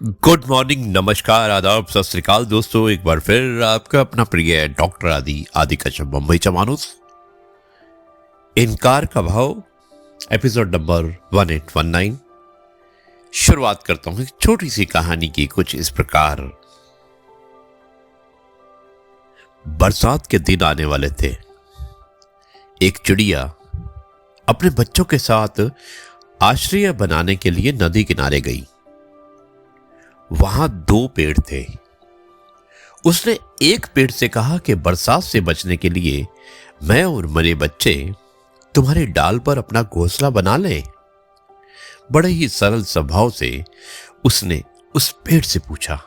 Good morning, नमस्कार, आदाब, सत श्री अकाल दोस्तों। एक बार फिर आपका अपना प्रिय डॉक्टर आदि कश्यप मुंबई चा मानुस। इनकार का भाव, एपिसोड नंबर 1819। शुरुआत करता हूं एक छोटी सी कहानी की कुछ इस प्रकार। बरसात के दिन आने वाले थे। एक चिड़िया अपने बच्चों के साथ आश्रय बनाने के लिए नदी किनारे गई। वहां 2 पेड़ थे। उसने एक पेड़ से कहा कि बरसात से बचने के लिए मैं और मेरे बच्चे तुम्हारे डाल पर अपना घोंसला बना लें। बड़े ही सरल स्वभाव से उसने उस पेड़ से पूछा।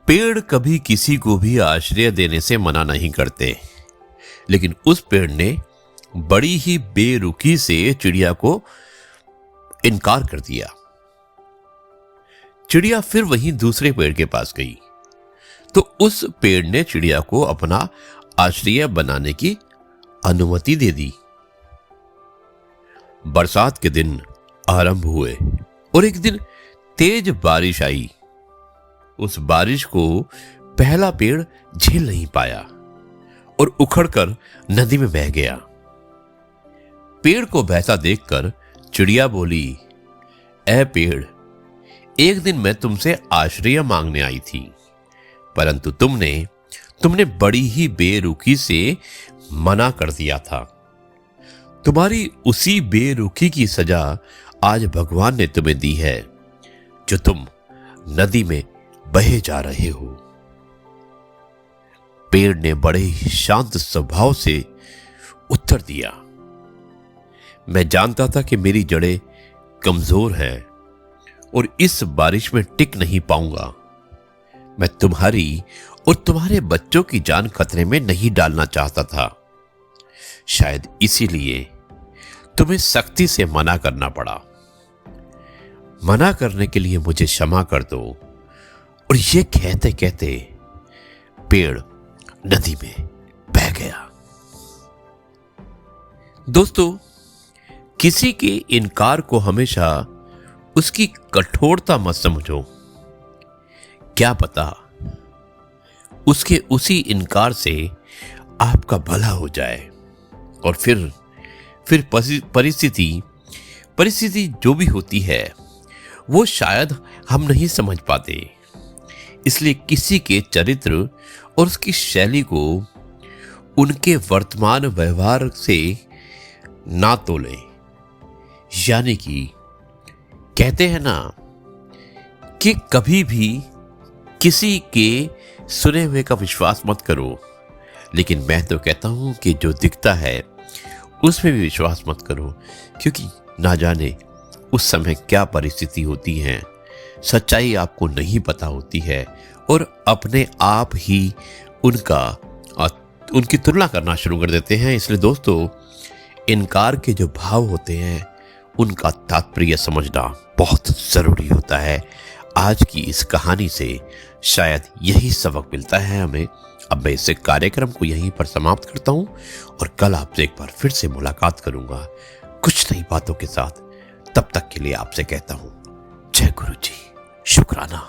पेड़ कभी किसी को भी आश्रय देने से मना नहीं करते, लेकिन उस पेड़ ने बड़ी ही बेरुखी से चिड़िया को इनकार कर दिया। चिड़िया फिर वहीं दूसरे पेड़ के पास गई तो उस पेड़ ने चिड़िया को अपना आश्रय बनाने की अनुमति दे दी। बरसात के दिन आरंभ हुए और एक दिन तेज बारिश आई। उस बारिश को पहला पेड़ झेल नहीं पाया और उखड़कर नदी में बह गया। पेड़ को बहता देखकर चिड़िया बोली, ऐ पेड़, एक दिन मैं तुमसे आश्रय मांगने आई थी, परंतु तुमने बड़ी ही बेरुखी से मना कर दिया था। तुम्हारी उसी बेरुखी की सजा आज भगवान ने तुम्हें दी है, जो तुम नदी में बहे जा रहे हो। पेड़ ने बड़े ही शांत स्वभाव से उत्तर दिया, मैं जानता था कि मेरी जड़ें कमजोर हैं और इस बारिश में टिक नहीं पाऊंगा। मैं तुम्हारी और तुम्हारे बच्चों की जान खतरे में नहीं डालना चाहता था। शायद इसीलिए तुम्हें सख्ती से मना करना पड़ा। मना करने के लिए मुझे क्षमा कर दो। और ये कहते कहते पेड़ नदी में बह गया। दोस्तों, किसी के इनकार को हमेशा उसकी कठोरता मत समझो। क्या पता उसके उसी इनकार से आपका भला हो जाए और फिर परिस्थिति जो भी होती है वो शायद हम नहीं समझ पाते। इसलिए किसी के चरित्र और उसकी शैली को उनके वर्तमान व्यवहार से ना तोलें। यानी कि कहते हैं ना कि कभी भी किसी के सुने हुए का विश्वास मत करो, लेकिन मैं तो कहता हूं कि जो दिखता है उसमें भी विश्वास मत करो, क्योंकि ना जाने उस समय क्या परिस्थिति होती है। सच्चाई आपको नहीं पता होती है और अपने आप ही उनकी तुलना करना शुरू कर देते हैं। इसलिए दोस्तों, इनकार के जो भाव होते हैं उनका तात्पर्य समझना बहुत जरूरी होता है। आज की इस कहानी से शायद यही सबक मिलता है हमें। अब मैं इस कार्यक्रम को यहीं पर समाप्त करता हूं और कल आपसे एक बार फिर से मुलाकात करूंगा कुछ नई बातों के साथ। तब तक के लिए आपसे कहता हूं, जय गुरु जी, शुक्राना।